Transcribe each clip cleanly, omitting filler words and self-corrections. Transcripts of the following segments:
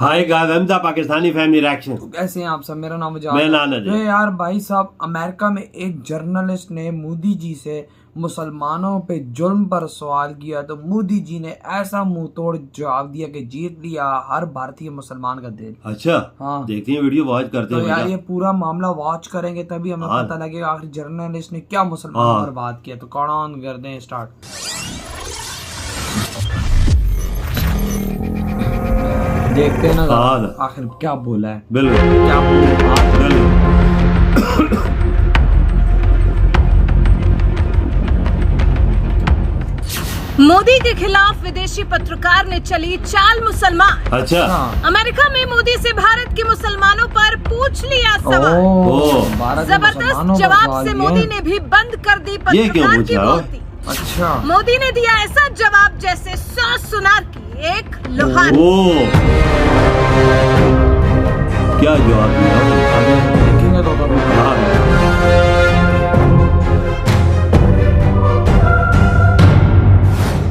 Hi guys, हम the Pakistani family reaction. कैसे हैं आप सब? मेरा नाम मैं नाना जी। यार भाई साहब, अमेरिका में एक जर्नलिस्ट ने मोदी जी से मुसलमानों पे जुल्म पर सवाल किया तो मोदी जी ने ऐसा मुंह तोड़ जवाब दिया कि जीत लिया हर भारतीय मुसलमान का दिल। अच्छा, हाँ, देखते हैं वीडियो वॉच करते तो हैं। यार ये पूरा मामला वॉच करेंगे तभी हमें हाँ। पता लगेगा आखिर जर्नलिस्ट ने क्या मुसलमानों हाँ। पर बात किया। तो कौन कर दें स्टार्ट। देखते हैं ना हाँ। आखिर क्या बोला है। बिल्कुल क्या बोला। बिल्कुल। मोदी के खिलाफ विदेशी पत्रकार ने चली चाल मुसलमान। अच्छा, अमेरिका में मोदी से भारत के मुसलमानों पर पूछ लिया सवाल। जबरदस्त जवाब से मोदी ने भी बंद कर दी पत्रकार की बोलती। अच्छा, मोदी ने दिया ऐसा जवाब जैसे 100 सुनार की एक लोहार। क्या जवाब दिया? देखेंगे तो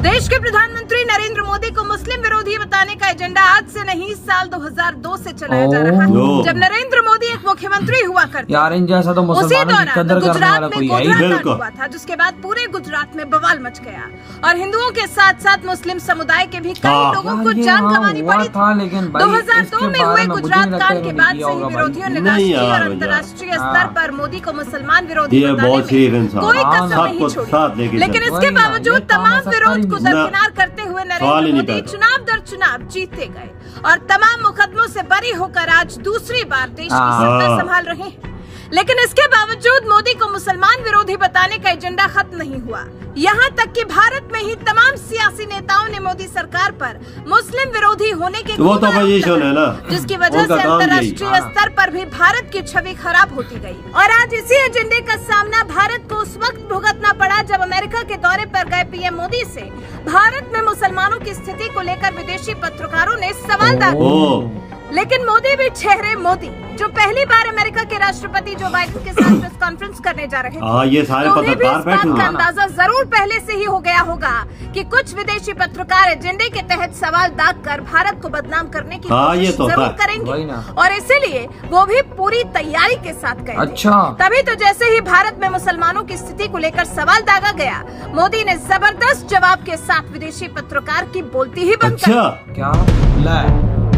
देश के प्रधानमंत्री नरेंद्र मोदी को मुस्लिम विरोधी बताने का एजेंडा आज से नहीं साल 2002 से चलाया जा रहा है, जब नरेंद्र मोदी एक मुख्यमंत्री हुआ करते। यार इन जैसा तो उसी मुसलमानों की कदर दौरान करने वाला गुजरात कोई में है ही गोधरा कांड हुआ था, जिसके बाद पूरे गुजरात में बवाल मच गया और हिंदुओं के साथ साथ मुस्लिम समुदाय के भी कई लोगों को जान गंवानी पड़ी था। लेकिन 2002 में हुए गुजरात कांड के बाद से ही विरोधियों ने राष्ट्रीय और अंतर्राष्ट्रीय स्तर पर मोदी को मुसलमान विरोधी बताने में कोई कसर नहीं छोड़ी। लेकिन इसके बावजूद तमाम विरोध को दरकिनार करते हुए नरेंद्र मोदी चुनाव दर चुनाव जीतते गए और तमाम मुकदमों से बरी होकर आज दूसरी बार देश की सत्ता संभाल रहे हैं। लेकिन इसके बावजूद मोदी को मुसलमान विरोधी बताने का एजेंडा खत्म नहीं हुआ। यहाँ तक कि भारत में ही तमाम सियासी नेताओं ने मोदी सरकार पर मुस्लिम विरोधी होने के वो तो अपोजिशन है ना, जिसकी वजह से अंतर्राष्ट्रीय स्तर पर भी भारत की छवि खराब होती गई। और आज इसी एजेंडे का सामना भारत को उस वक्त भुगतना पड़ा जब अमेरिका के दौरे पर गए पीएम मोदी से भारत में मुसलमानों की स्थिति को लेकर विदेशी पत्रकारों ने सवाल दागे। लेकिन मोदी भी ठहरे मोदी, जो पहली बार अमेरिका के राष्ट्रपति जो बाइडेन के साथ प्रेस कॉन्फ्रेंस करने जा रहे हैं। ये सारे तो उन्हें भी इस बात का बैठे अंदाजा जरूर पहले से ही हो गया होगा कि कुछ विदेशी पत्रकार एजेंडे के तहत सवाल दाग कर भारत को बदनाम करने की कोशिश जरूर करेंगे और इसीलिए वो भी पूरी तैयारी के साथ गए। अच्छा, तभी तो जैसे ही भारत में मुसलमानों की स्थिति को लेकर सवाल दागा गया, मोदी ने जबरदस्त जवाब के साथ विदेशी पत्रकार की बोलती ही बंद कर दी। क्या बोला है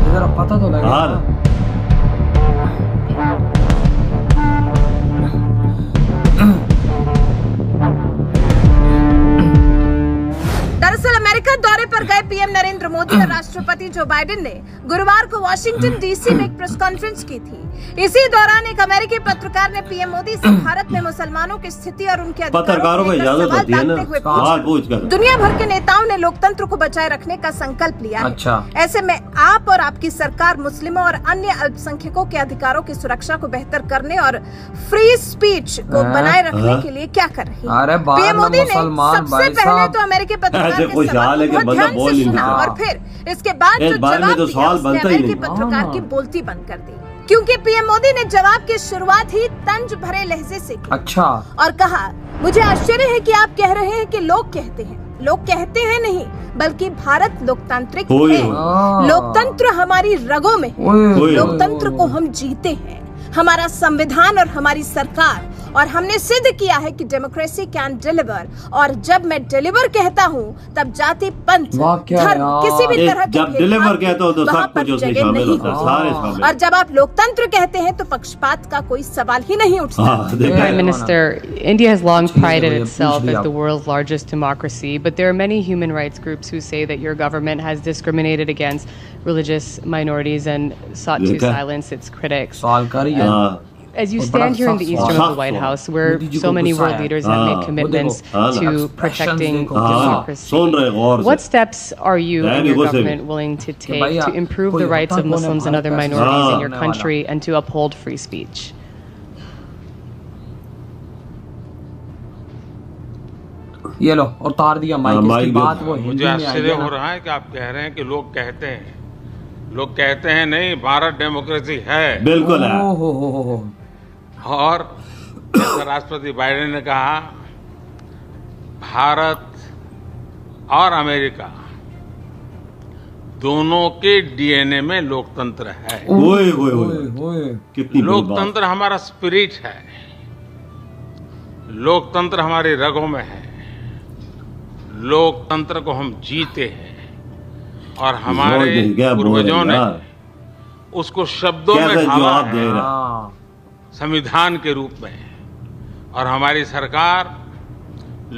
जरा पता तो लगे। दरअसल अमेरिका दौरे पर गए पीएम नरेंद्र मोदी और राष्ट्रपति जो बाइडेन ने गुरुवार को वाशिंगटन डीसी में एक प्रेस कॉन्फ्रेंस की थी। इसी दौरान एक अमेरिकी पत्रकार ने पीएम मोदी से भारत में मुसलमानों की स्थिति और उनके पत्रकारों को इजाजत होती है ना सवाल पूछकर। दुनिया भर के नेताओं ने लोकतंत्र को बचाए रखने का संकल्प लिया। अच्छा, ऐसे में आप और आपकी सरकार मुस्लिमों और अन्य अल्पसंख्यकों के अधिकारों की सुरक्षा को बेहतर करने और फ्री स्पीच को बनाए रखने के लिए क्या कर रही है? पीएम मोदी ने सबसे पहले तो अमेरिकी पत्रकार के सवाल को बहुत ध्यान से सुना और फिर इसके बाद जो जवाब दिया उसने अमेरिकी पत्रकार की बोलती बंद कर दी, क्योंकि पीएम मोदी ने जवाब की शुरुआत ही तंज भरे लहजे से की। अच्छा, और कहा, मुझे आश्चर्य है कि आप कह रहे हैं कि लोग कहते हैं। लोग कहते हैं नहीं, बल्कि भारत लोकतांत्रिक है। लोकतंत्र हमारी रगों में है। लोकतंत्र को हम जीते हैं। हमारा संविधान और हमारी सरकार, और हमने सिद्ध किया है कि डेमोक्रेसी कैन डिलीवर। और जब मैं डिलीवर कहता हूँ तब जाति, पंथ, धर्म, किसी भी तरह के जब डिलीवर कहते हो तो सब कुछ उसमें शामिल होता है, सारे शामिल। और जब आप लोकतंत्र कहते हैं तो पक्षपात का कोई सवाल ही नहीं उठता। Prime Minister, India has long prided itself as the world's largest democracy, but there are many human rights groups who say that your government has discriminated against religious minorities and sought to silence its critics. As you stand here in the east room of the White House, where so many world leaders have made commitments to protecting democracy, what steps are you and your government willing to take to improve the rights of Muslims and other minorities in your country and to uphold free speech? ये लो और तार दिया mic की बात। वो मुझे आश्चर्य हो रहा है कि आप कह रहे हैं कि लोग कहते हैं। लोग कहते हैं नहीं, भारत डेमोक्रेसी है। बिल्कुल है। और राष्ट्रपति बाइडेन ने कहा, भारत और अमेरिका दोनों के डीएनए में लोकतंत्र है। ओए ओए ओए, कितनी बड़ी बात। लोकतंत्र हमारा स्पिरिट है, लोकतंत्र हमारी रगों में है, लोकतंत्र को हम जीते हैं और हमारे पूर्वजों ने उसको शब्दों में ढाला है संविधान के रूप में। और हमारी सरकार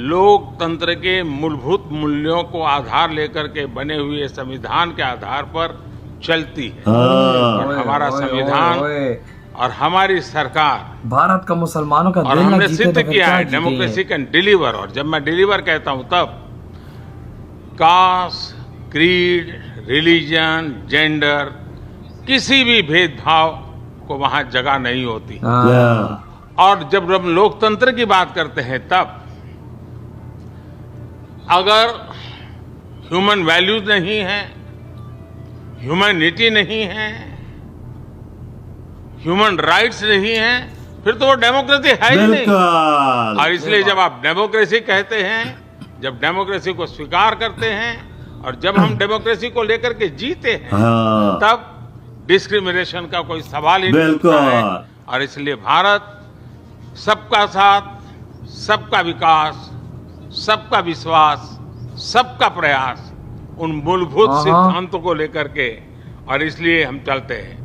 लोकतंत्र के मूलभूत मूल्यों को आधार लेकर के बने हुए संविधान के आधार पर चलती है। और हमारा संविधान और हमारी सरकार भारत का मुसलमानों का और हमने सिद्ध किया है डेमोक्रेसी कैन डिलीवर। और जब मैं डिलीवर कहता हूं तब कास्ट, क्रीड, रिलीजन, जेंडर, किसी भी भेदभाव को वहां जगह नहीं होती। और जब हम लोकतंत्र की बात करते हैं तब अगर ह्यूमन वैल्यूज नहीं है, ह्यूमैनिटी नहीं है, ह्यूमन राइट्स नहीं है, फिर तो वो डेमोक्रेसी है ही नहीं। और इसलिए जब आप डेमोक्रेसी कहते हैं, जब डेमोक्रेसी को स्वीकार करते हैं और जब हम डेमोक्रेसी को लेकर के जीते हैं तब डिस्क्रिमिनेशन का कोई सवाल ही नहीं उठता है। और इसलिए भारत सबका साथ, सबका विकास, सबका विश्वास, सबका प्रयास, उन मूलभूत सिद्धांतों को लेकर के, और इसलिए हम चलते हैं।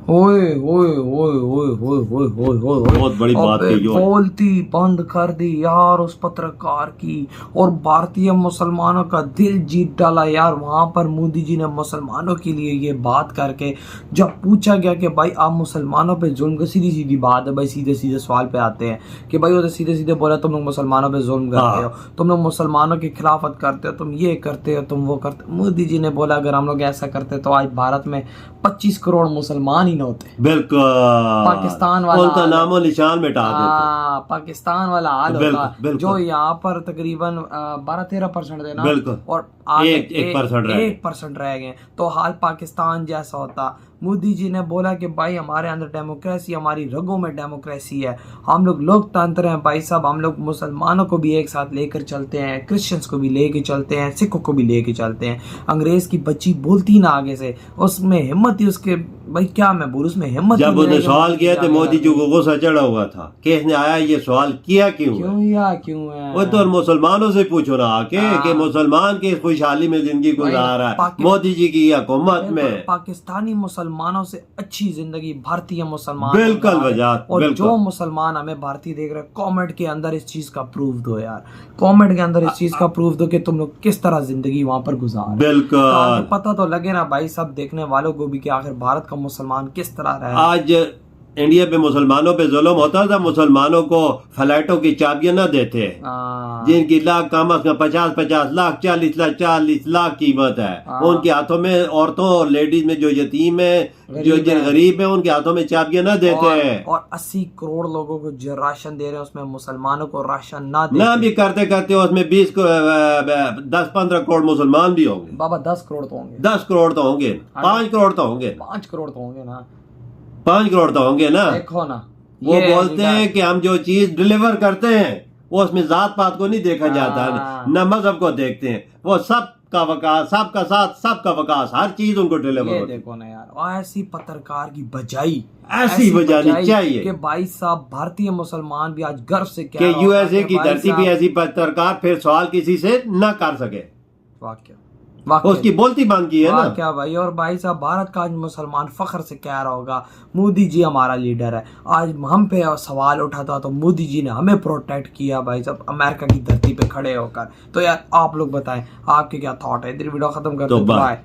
ओए ओए ओए ओए ओए ओए ओए ओए, बहुत बड़ी बात है जो बोलती बंद कर दी यार उस पत्रकार की, और भारतीय मुसलमानों का दिल जीत डाला यार। वहां पर मोदी जी ने मुसलमानों के लिए ये बात करके, जब पूछा गया कि भाई आप मुसलमानों पे जुल्म का, सीधी सीधी बात है भाई, सीधे सीधे सवाल पे आते हैं कि भाई वो तो सीधे सीधे बोला तुम लोग मुसलमानों पे जुल्म करते हो, तुम लोग मुसलमानों की खिलाफत करते हो, तुम ये करते हो, तुम वो करते हो। मोदी जी ने बोला अगर हम लोग ऐसा करते तो आज भारत में 25 करोड़ मुसलमान ही न होते। बिल्कुल पाकिस्तान वाला उनका नामो निशान मिटा देते। पाकिस्तान वाला हाल होता जो यहाँ पर तकरीबन 12-13% देना, बिल्कुल, और 1% रह गए तो हाल पाकिस्तान जैसा होता। मोदी जी ने बोला कि भाई हमारे अंदर डेमोक्रेसी, हमारी रगों में डेमोक्रेसी है, हम लोग लोकतंत्र हैं भाई साहब, हम लोग मुसलमानों को भी एक साथ लेकर चलते हैं, क्रिश्चियंस को भी लेके चलते हैं, सिखों को भी लेके चलते हैं। अंग्रेज की बच्ची बोलती ना आगे से, उसमें हिम्मत ही उसके, भाई क्या मैं बोलूं, उसमें हिम्मत। जब उन्हें सवाल किया तो मोदी जी को गुस्सा चढ़ा हुआ था कि इसने आया ये सवाल किया क्यों है? वो तो मुसलमानों से पूछो ना आके कि मुसलमान की खुशहाली में जिंदगी गुजार रहा है मोदी जी की हुकूमत में। पाकिस्तानी मुसलमानों से अच्छी जिंदगी भारतीय मुसलमान, बिल्कुल वजह। और जो मुसलमान हमें भारतीय देख रहे हैं, कमेंट के अंदर इस चीज का प्रूफ दो यार, कमेंट के अंदर इस चीज का प्रूफ दो कि तुम लोग किस तरह जिंदगी वहां पर गुजार। बिल्कुल पता तो लगे ना भाई सब देखने वालों को भी कि आखिर भारत का मुसलमान किस तरह रहे। आज इंडिया पे मुसलमानों पे जुल्म होता था, मुसलमानों को फ्लैटों की चाबियां न देते, जिनकी लाख कम अज कम 50-50 लाख 40 लाख कीमत है, उनके हाथों में, औरतों और लेडीज में जो यतीम है, जो गरीब है, उनके हाथों में चाबियां न देते हैं। और 80 करोड़ लोगों को जो राशन दे रहे हैं उसमें मुसलमानों को राशन ना भी करते करते उसमें 10-15 करोड़ मुसलमान भी होंगे। बाबा 10 करोड़ तो होंगे, 10 करोड़ तो होंगे, 5 करोड़ तो होंगे, 5 करोड़ तो होंगे ना, 5 करोड़ तो होंगे ना। देखो ना, वो बोलते हैं कि हम जो चीज डिलीवर करते हैं वो उसमें जात पात को नहीं देखा जाता, न मजहब को देखते हैं, वो सबका वकास, सबका साथ, सबका वकास, हर चीज उनको डिलीवर होती है। देखो ना यार, ऐसी पत्रकार की बजाई ऐसी बजानी चाहिए कि भाई साहब भारतीय मुसलमान भी आज गर्व से कि यूएसए की धरती भी ऐसी पत्रकार फिर सवाल किसी से न कर सके। वाकई उसकी बोलती बंद की है ना क्या भाई। और भाई साहब भारत का आज मुसलमान फख्र से कह रहा होगा मोदी जी हमारा लीडर है। आज हम पे सवाल उठा था तो मोदी जी ने हमें प्रोटेक्ट किया भाई साहब, अमेरिका की धरती पे खड़े होकर। तो यार आप लोग बताएं आपके क्या थॉट है। इधर वीडियो खत्म करते हैं।